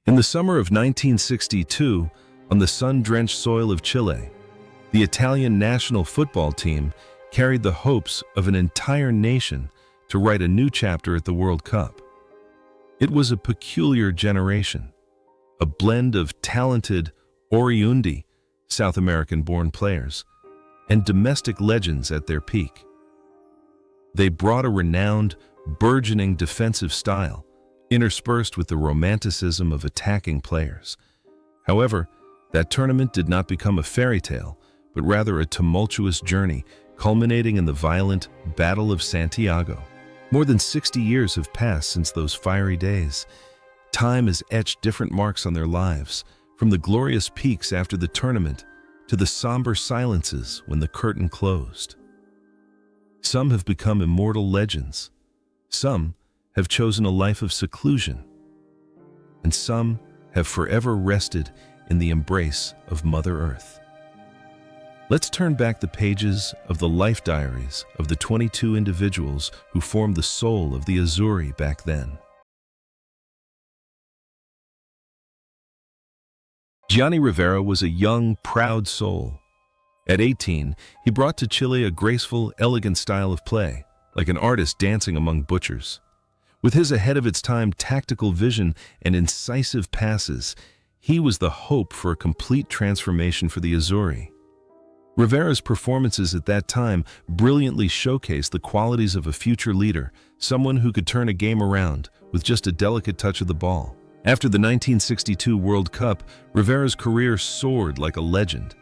In the summer of 1962, on the sun-drenched soil of Chile, the Italian national football team carried the hopes of an entire nation to write a new chapter at the World Cup. It was a peculiar generation, a blend of talented Oriundi, South American-born players, and domestic legends at their peak. They brought a renowned, burgeoning defensive style, interspersed with the romanticism of attacking players. However, that tournament did not become a fairy tale, but rather a tumultuous journey culminating in the violent Battle of Santiago. More than 60 years have passed since those fiery days. Time has etched different marks on their lives, from the glorious peaks after the tournament to the somber silences when the curtain closed. Some have become immortal legends. Some have chosen a life of seclusion. And some have forever rested in the embrace of Mother Earth. Let's turn back the pages of the life diaries of the 22 individuals who formed the soul of the Azzurri back then. Gianni Rivera was a young, proud soul. At 18, he brought to Chile a graceful, elegant style of play, like an artist dancing among butchers. With his ahead-of-its-time tactical vision and incisive passes, he was the hope for a complete transformation for the Azzurri. Rivera's performances at that time brilliantly showcased the qualities of a future leader, someone who could turn a game around with just a delicate touch of the ball. After the 1962 World Cup, Rivera's career soared like a legend.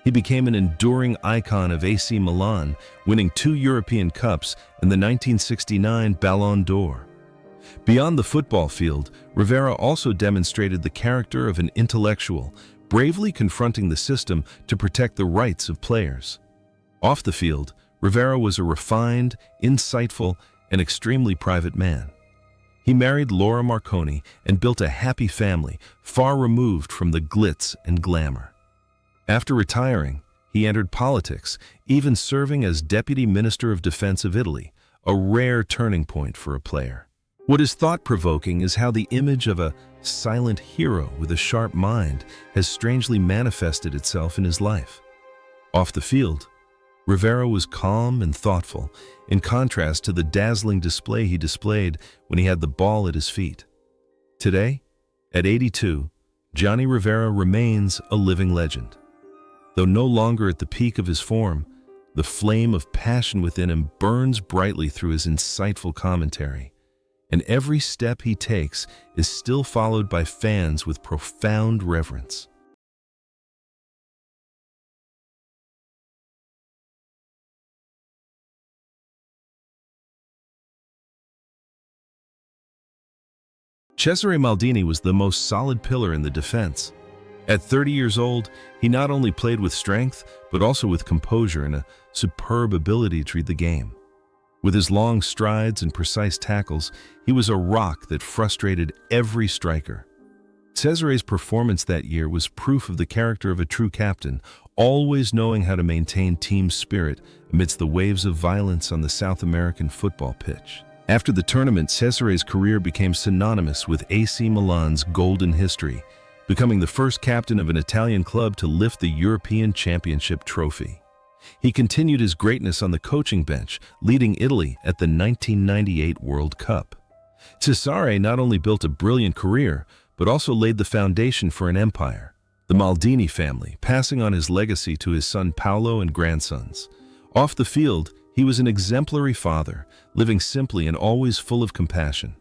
He became an enduring icon of AC Milan, winning 2 European Cups and the 1969 Ballon d'Or. Beyond the football field, Rivera also demonstrated the character of an intellectual, bravely confronting the system to protect the rights of players. Off the field, Rivera was a refined, insightful, and extremely private man. He married Laura Marconi and built a happy family, far removed from the glitz and glamour. After retiring, he entered politics, even serving as Deputy Minister of Defense of Italy, a rare turning point for a player. What is thought-provoking is how the image of a silent hero with a sharp mind has strangely manifested itself in his life. Off the field, Rivera was calm and thoughtful, in contrast to the dazzling display he displayed when he had the ball at his feet. Today, at 82, Gianni Rivera remains a living legend. Though no longer at the peak of his form, the flame of passion within him burns brightly through his insightful commentary, and every step he takes is still followed by fans with profound reverence. Cesare Maldini was the most solid pillar in the defense. At 30 years old, he not only played with strength, but also with composure and a superb ability to read the game. With his long strides and precise tackles, he was a rock that frustrated every striker. Cesare's performance that year was proof of the character of a true captain, always knowing how to maintain team spirit amidst the waves of violence on the South American football pitch. After the tournament, Cesare's career became synonymous with AC Milan's golden history, becoming the first captain of an Italian club to lift the European Championship trophy. He continued his greatness on the coaching bench, leading Italy at the 1998 World Cup. Cesare not only built a brilliant career, but also laid the foundation for an empire, the Maldini family, passing on his legacy to his son Paolo and grandsons. Off the field, he was an exemplary father, living simply and always full of compassion.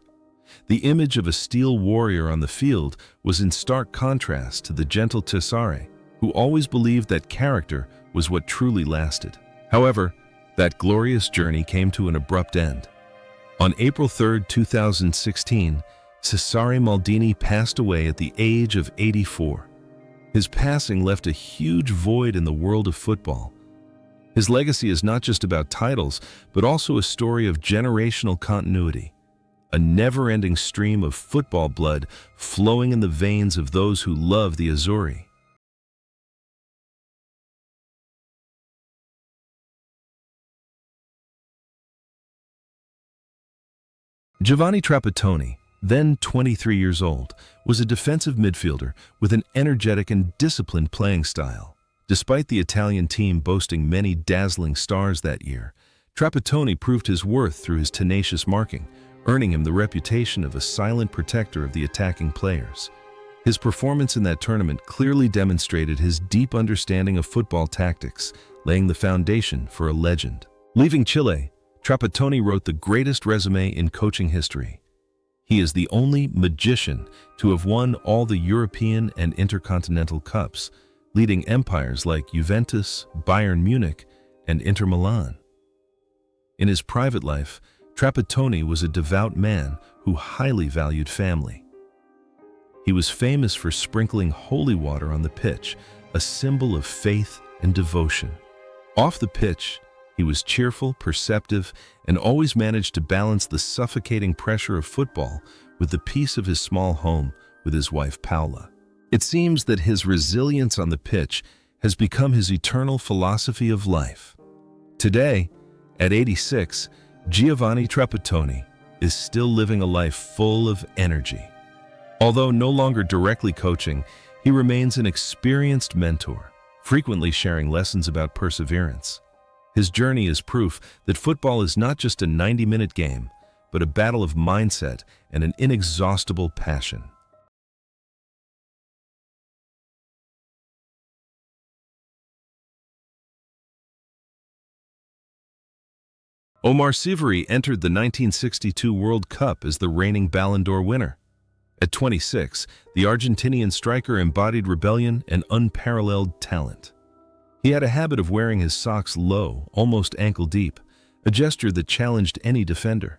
The image of a steel warrior on the field was in stark contrast to the gentle Cesare, who always believed that character was what truly lasted. However, that glorious journey came to an abrupt end. On April 3, 2016, Cesare Maldini passed away at the age of 84. His passing left a huge void in the world of football. His legacy is not just about titles, but also a story of generational continuity, a never-ending stream of football blood flowing in the veins of those who love the Azzurri. Giovanni Trapattoni, then 23 years old, was a defensive midfielder with an energetic and disciplined playing style. Despite the Italian team boasting many dazzling stars that year, Trapattoni proved his worth through his tenacious marking, earning him the reputation of a silent protector of the attacking players. His performance in that tournament clearly demonstrated his deep understanding of football tactics, laying the foundation for a legend. Leaving Chile, Trapattoni wrote the greatest resume in coaching history. He is the only magician to have won all the European and Intercontinental Cups, leading empires like Juventus, Bayern Munich, and Inter Milan. In his private life, Trapattoni was a devout man who highly valued family. He was famous for sprinkling holy water on the pitch, a symbol of faith and devotion. Off the pitch, he was cheerful, perceptive, and always managed to balance the suffocating pressure of football with the peace of his small home with his wife Paola. It seems that his resilience on the pitch has become his eternal philosophy of life. Today, at 86, Giovanni Trapattoni is still living a life full of energy. Although no longer directly coaching, he remains an experienced mentor, frequently sharing lessons about perseverance. His journey is proof that football is not just a 90-minute game, but a battle of mindset and an inexhaustible passion. Omar Sivori entered the 1962 World Cup as the reigning Ballon d'Or winner. At 26, the Argentinian striker embodied rebellion and unparalleled talent. He had a habit of wearing his socks low, almost ankle-deep, a gesture that challenged any defender.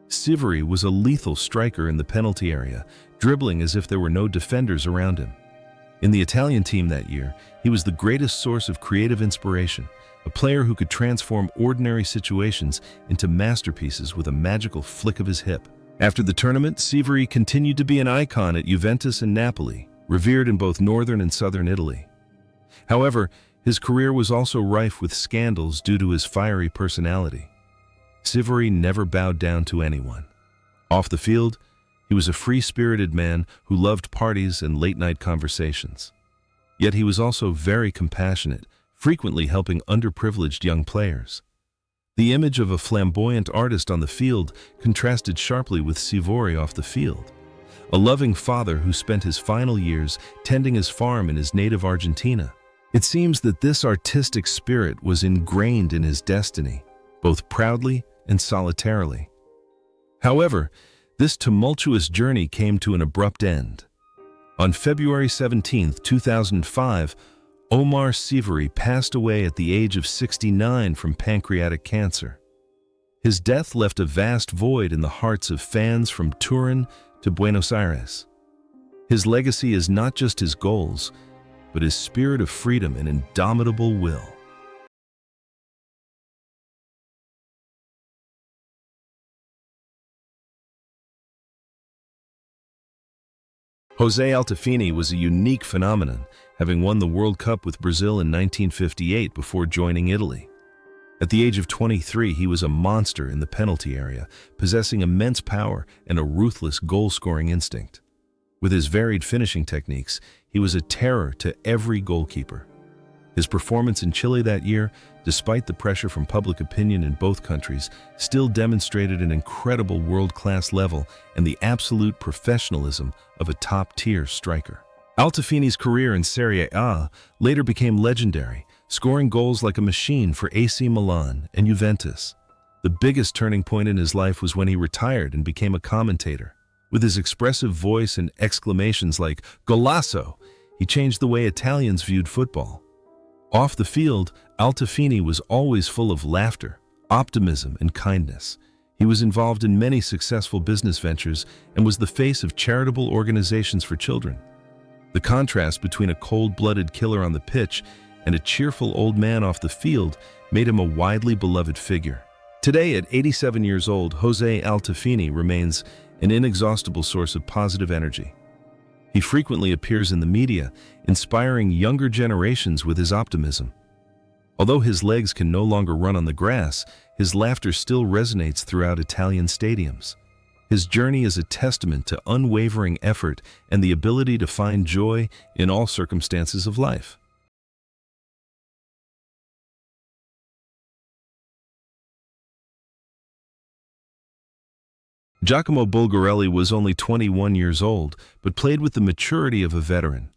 Sivori was a lethal striker in the penalty area, dribbling as if there were no defenders around him. In the Italian team that year, he was the greatest source of creative inspiration, a player who could transform ordinary situations into masterpieces with a magical flick of his hip. After the tournament, Sivori continued to be an icon at Juventus and Napoli, revered in both northern and southern Italy. However, his career was also rife with scandals due to his fiery personality. Sivori never bowed down to anyone. Off the field, he was a free-spirited man who loved parties and late-night conversations. Yet he was also very compassionate, frequently helping underprivileged young players. The image of a flamboyant artist on the field contrasted sharply with Sivori off the field, a loving father who spent his final years tending his farm in his native Argentina. It seems that this artistic spirit was ingrained in his destiny, both proudly and solitarily. However, this tumultuous journey came to an abrupt end. On February 17, 2005, Omar Sivori passed away at the age of 69 from pancreatic cancer. His death left a vast void in the hearts of fans from Turin to Buenos Aires. His legacy is not just his goals, but his spirit of freedom and indomitable will. José Altafini was a unique phenomenon, having won the World Cup with Brazil in 1958 before joining Italy. At the age of 23, he was a monster in the penalty area, possessing immense power and a ruthless goal-scoring instinct. With his varied finishing techniques, he was a terror to every goalkeeper. His performance in Chile that year, despite the pressure from public opinion in both countries, still demonstrated an incredible world-class level and the absolute professionalism of a top-tier striker. Altafini's career in Serie A later became legendary, scoring goals like a machine for AC Milan and Juventus. The biggest turning point in his life was when he retired and became a commentator. With his expressive voice and exclamations like "Golasso," he changed the way Italians viewed football. Off the field, Altafini was always full of laughter, optimism, and kindness. He was involved in many successful business ventures and was the face of charitable organizations for children. The contrast between a cold-blooded killer on the pitch and a cheerful old man off the field made him a widely beloved figure. Today, at 87 years old, José Altafini remains an inexhaustible source of positive energy. He frequently appears in the media, inspiring younger generations with his optimism. Although his legs can no longer run on the grass, his laughter still resonates throughout Italian stadiums. His journey is a testament to unwavering effort and the ability to find joy in all circumstances of life. Giacomo Bulgarelli was only 21 years old, but played with the maturity of a veteran.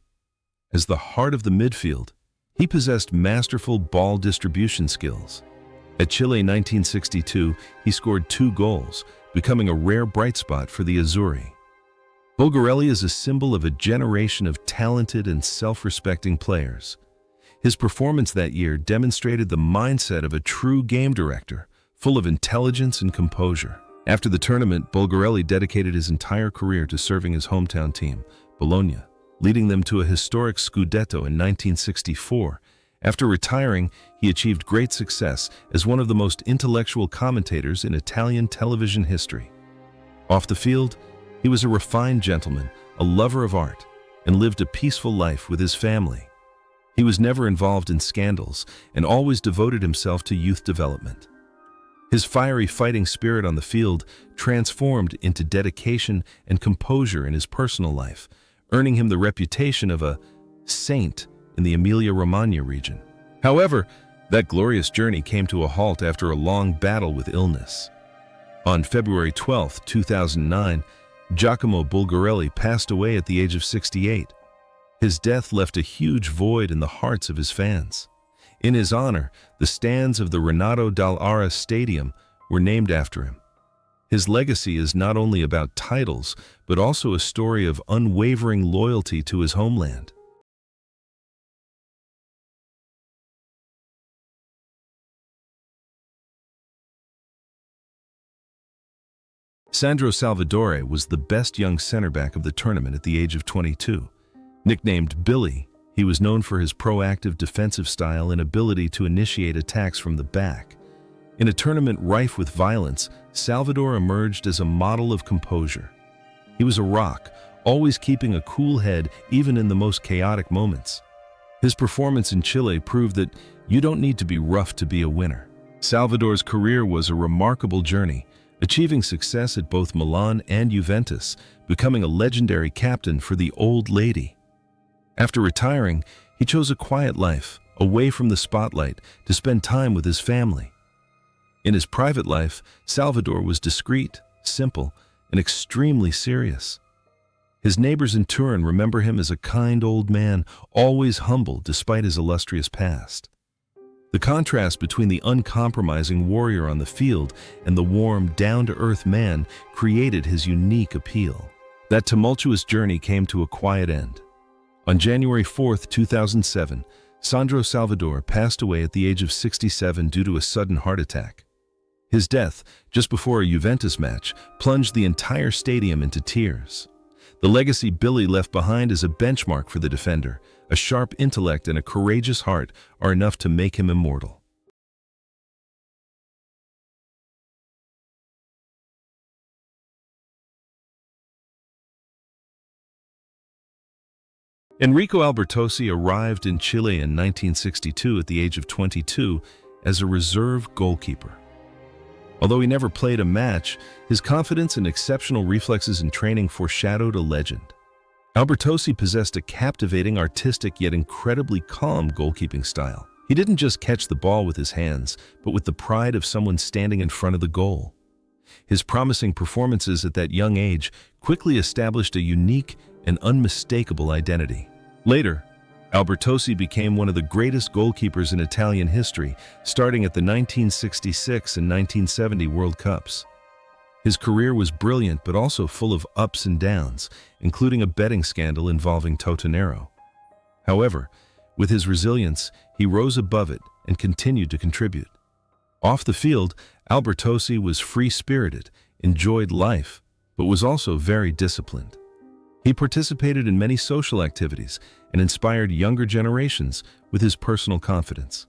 As the heart of the midfield, he possessed masterful ball distribution skills. At Chile 1962, he scored 2 goals, becoming a rare bright spot for the Azzurri. Bulgarelli is a symbol of a generation of talented and self-respecting players. His performance that year demonstrated the mindset of a true game director, full of intelligence and composure. After the tournament, Bulgarelli dedicated his entire career to serving his hometown team, Bologna, leading them to a historic Scudetto in 1964. After retiring, he achieved great success as one of the most intellectual commentators in Italian television history. Off the field, he was a refined gentleman, a lover of art, and lived a peaceful life with his family. He was never involved in scandals and always devoted himself to youth development. His fiery fighting spirit on the field transformed into dedication and composure in his personal life, earning him the reputation of a saint in the Emilia-Romagna region. However, that glorious journey came to a halt after a long battle with illness. On February 12, 2009, Giacomo Bulgarelli passed away at the age of 68. His death left a huge void in the hearts of his fans. In his honor, the stands of the Renato Dall'Ara Stadium were named after him. His legacy is not only about titles, but also a story of unwavering loyalty to his homeland. Sandro Salvatore was the best young center back of the tournament at the age of 22. Nicknamed Billy, he was known for his proactive defensive style and ability to initiate attacks from the back. In a tournament rife with violence, Salvador emerged as a model of composure. He was a rock, always keeping a cool head even in the most chaotic moments. His performance in Chile proved that you don't need to be rough to be a winner. Salvador's career was a remarkable journey, achieving success at both Milan and Juventus, becoming a legendary captain for the Old Lady. After retiring, he chose a quiet life, away from the spotlight, to spend time with his family. In his private life, Salvador was discreet, simple, and extremely serious. His neighbors in Turin remember him as a kind old man, always humble despite his illustrious past. The contrast between the uncompromising warrior on the field and the warm, down-to-earth man created his unique appeal. That tumultuous journey came to a quiet end. On January 4, 2007, Sandro Salvador passed away at the age of 67 due to a sudden heart attack. His death, just before a Juventus match, plunged the entire stadium into tears. The legacy Billy left behind as a benchmark for the defender. A sharp intellect and a courageous heart are enough to make him immortal. Enrico Albertosi arrived in Chile in 1962 at the age of 22 as a reserve goalkeeper. Although he never played a match, his confidence and exceptional reflexes in training foreshadowed a legend. Albertosi possessed a captivating, artistic, yet incredibly calm goalkeeping style. He didn't just catch the ball with his hands, but with the pride of someone standing in front of the goal. His promising performances at that young age quickly established a unique and unmistakable identity. Later, Albertosi became one of the greatest goalkeepers in Italian history, starting at the 1966 and 1970 World Cups. His career was brilliant but also full of ups and downs, including a betting scandal involving Totonero. However, with his resilience, he rose above it and continued to contribute. Off the field, Albertosi was free-spirited, enjoyed life, but was also very disciplined. He participated in many social activities and inspired younger generations with his personal confidence.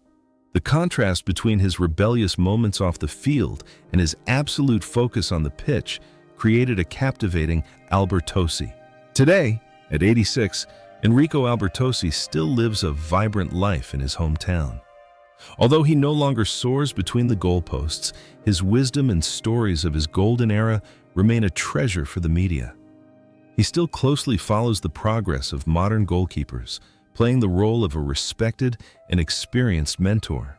The contrast between his rebellious moments off the field and his absolute focus on the pitch created a captivating Albertosi. Today, at 86, Enrico Albertosi still lives a vibrant life in his hometown. Although he no longer soars between the goalposts, his wisdom and stories of his golden era remain a treasure for the media. He still closely follows the progress of modern goalkeepers, playing the role of a respected and experienced mentor.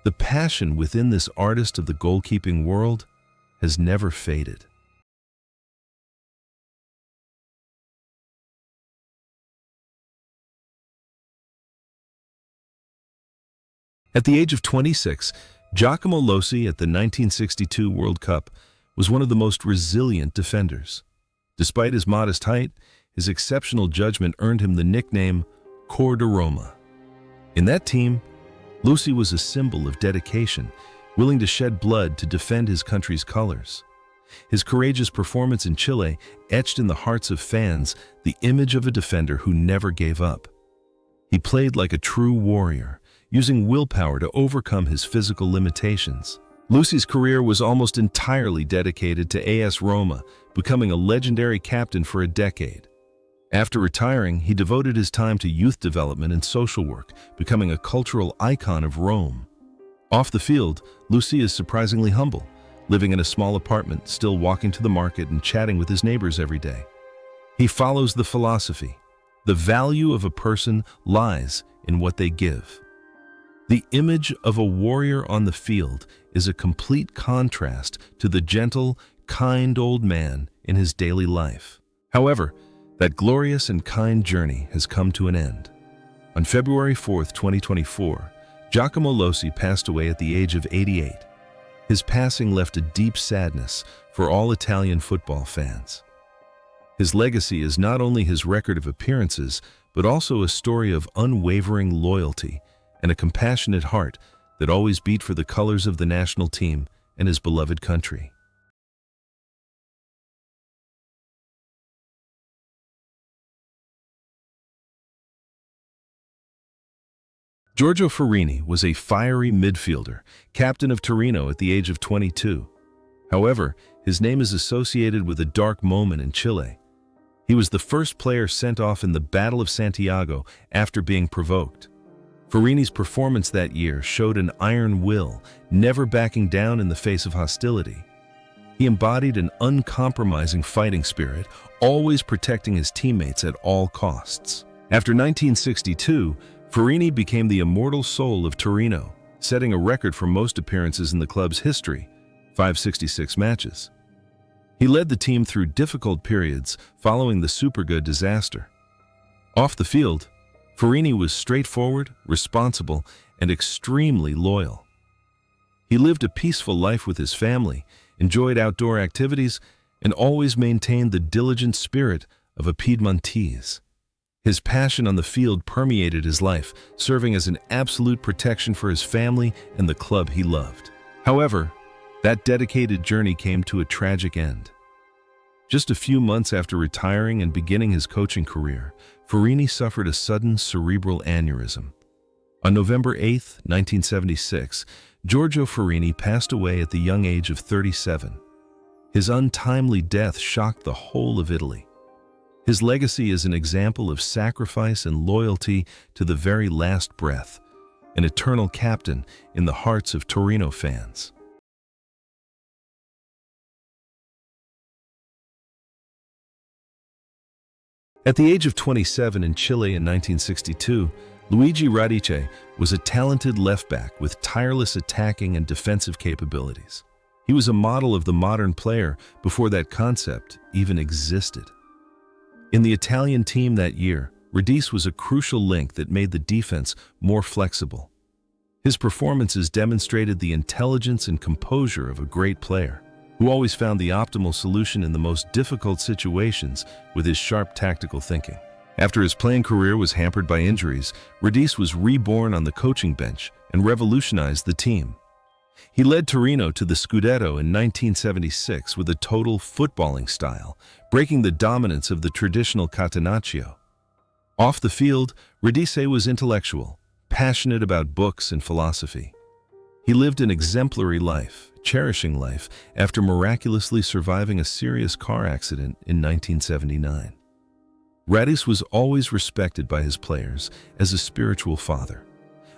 The passion within this artist of the goalkeeping world has never faded. At the age of 26, Giacomo Lossi at the 1962 World Cup was one of the most resilient defenders. Despite his modest height, his exceptional judgment earned him the nickname Cor di Roma. In that team, Lossi was a symbol of dedication, willing to shed blood to defend his country's colors. His courageous performance in Chile etched in the hearts of fans the image of a defender who never gave up. He played like a true warrior, using willpower to overcome his physical limitations. Lossi's career was almost entirely dedicated to AS Roma, becoming a legendary captain for a decade. After retiring, he devoted his time to youth development and social work, becoming a cultural icon of Rome. Off the field, Lossi is surprisingly humble, living in a small apartment, still walking to the market and chatting with his neighbors every day. He follows the philosophy: the value of a person lies in what they give. The image of a warrior on the field is a complete contrast to the gentle, kind old man in his daily life. However, that glorious and kind journey has come to an end. On February 4, 2024, Giacomo Lossi passed away at the age of 88. His passing left a deep sadness for all Italian football fans. His legacy is not only his record of appearances, but also a story of unwavering loyalty and a compassionate heart that always beat for the colors of the national team and his beloved country. Giorgio Farini was a fiery midfielder, captain of Torino at the age of 22. However, his name is associated with a dark moment in Chile. He was the first player sent off in the Battle of Santiago after being provoked. Farini's performance that year showed an iron will, never backing down in the face of hostility. He embodied an uncompromising fighting spirit, always protecting his teammates at all costs. After 1962, Farini became the immortal soul of Torino, setting a record for most appearances in the club's history, 566 matches. He led the team through difficult periods following the Superga disaster. Off the field, Farini was straightforward, responsible, and extremely loyal. He lived a peaceful life with his family, enjoyed outdoor activities, and always maintained the diligent spirit of a Piedmontese. His passion on the field permeated his life, serving as an absolute protection for his family and the club he loved. However, that dedicated journey came to a tragic end. Just a few months after retiring and beginning his coaching career, Farini suffered a sudden cerebral aneurysm. On November 8, 1976, Giorgio Farini passed away at the young age of 37. His untimely death shocked the whole of Italy. His legacy is an example of sacrifice and loyalty to the very last breath, an eternal captain in the hearts of Torino fans. At the age of 27 in Chile in 1962, Luigi Radice was a talented left-back with tireless attacking and defensive capabilities. He was a model of the modern player before that concept even existed. In the Italian team that year, Radice was a crucial link that made the defense more flexible. His performances demonstrated the intelligence and composure of a great player, who always found the optimal solution in the most difficult situations with his sharp tactical thinking. After his playing career was hampered by injuries, Radice was reborn on the coaching bench and revolutionized the team. He led Torino to the Scudetto in 1976 with a total footballing style, breaking the dominance of the traditional catenaccio. Off the field, Radice was intellectual, passionate about books and philosophy. He lived an exemplary life, cherishing life after miraculously surviving a serious car accident in 1979. Radice was always respected by his players as a spiritual father,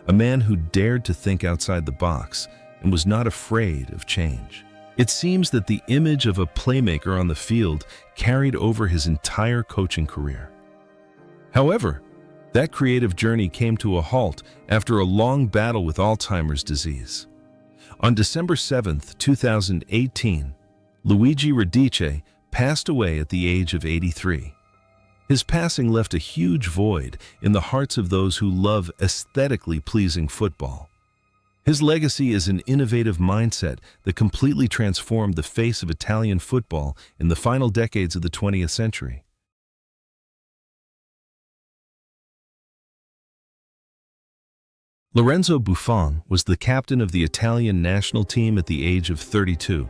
a man who dared to think outside the box and was not afraid of change. It seems that the image of a playmaker on the field carried over his entire coaching career. However, that creative journey came to a halt after a long battle with Alzheimer's disease. On December 7, 2018, Luigi Radice passed away at the age of 83. His passing left a huge void in the hearts of those who love aesthetically pleasing football. His legacy is an innovative mindset that completely transformed the face of Italian football in the final decades of the 20th century. Lorenzo Buffon was the captain of the Italian national team at the age of 32.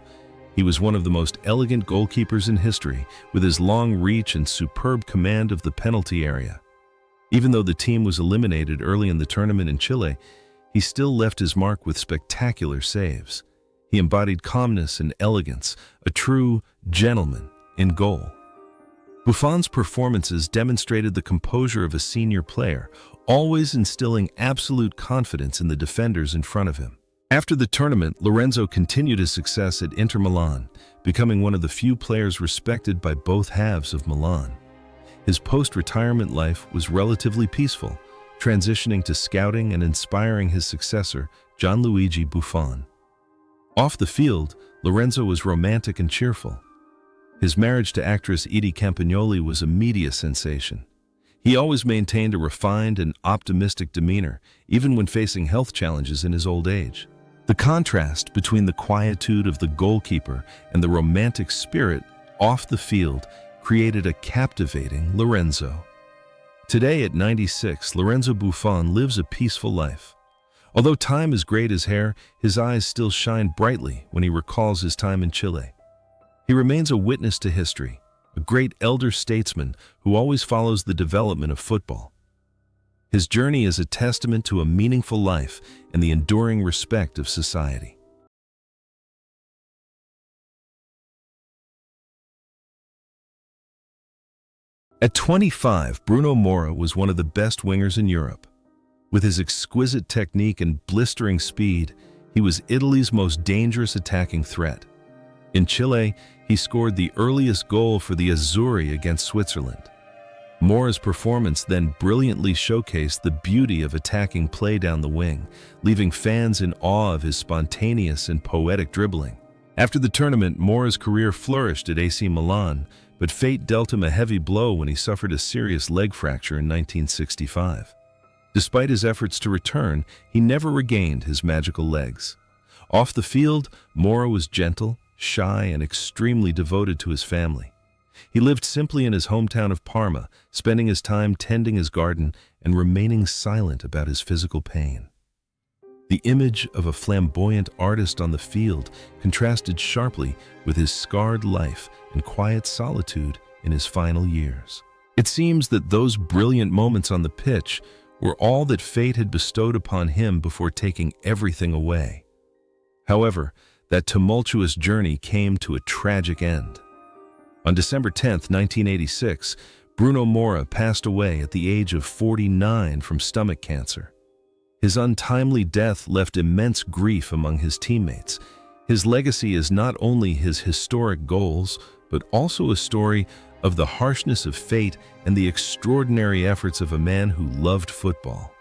He was one of the most elegant goalkeepers in history, with his long reach and superb command of the penalty area. Even though the team was eliminated early in the tournament in Chile, he still left his mark with spectacular saves. He embodied calmness and elegance, a true gentleman in goal. Buffon's performances demonstrated the composure of a senior player, always instilling absolute confidence in the defenders in front of him. After the tournament, Lorenzo continued his success at Inter Milan, becoming one of the few players respected by both halves of Milan. His post-retirement life was relatively peaceful, transitioning to scouting and inspiring his successor, Gianluigi Buffon. Off the field, Lorenzo was romantic and cheerful. His marriage to actress Edie Campagnoli was a media sensation. He always maintained a refined and optimistic demeanor, even when facing health challenges in his old age. The contrast between the quietude of the goalkeeper and the romantic spirit off the field created a captivating Lorenzo. Today at 96, Lorenzo Buffon lives a peaceful life. Although time is gray as hair, his eyes still shine brightly when he recalls his time in Chile. He remains a witness to history, a great elder statesman who always follows the development of football. His journey is a testament to a meaningful life and the enduring respect of society. At 25, Bruno Moura was one of the best wingers in Europe. With his exquisite technique and blistering speed, he was Italy's most dangerous attacking threat. In Chile, he scored the earliest goal for the Azzurri against Switzerland. Moura's performance then brilliantly showcased the beauty of attacking play down the wing, leaving fans in awe of his spontaneous and poetic dribbling. After the tournament, Moura's career flourished at AC Milan, but fate dealt him a heavy blow when he suffered a serious leg fracture in 1965. Despite his efforts to return, he never regained his magical legs. Off the field, Moura was gentle, shy, and extremely devoted to his family. He lived simply in his hometown of Parma, spending his time tending his garden and remaining silent about his physical pain. The image of a flamboyant artist on the field contrasted sharply with his scarred life and quiet solitude in his final years. It seems that those brilliant moments on the pitch were all that fate had bestowed upon him before taking everything away. However, that tumultuous journey came to a tragic end. On December 10, 1986, Bruno Moura passed away at the age of 49 from stomach cancer. His untimely death left immense grief among his teammates. His legacy is not only his historic goals, but also a story of the harshness of fate and the extraordinary efforts of a man who loved football.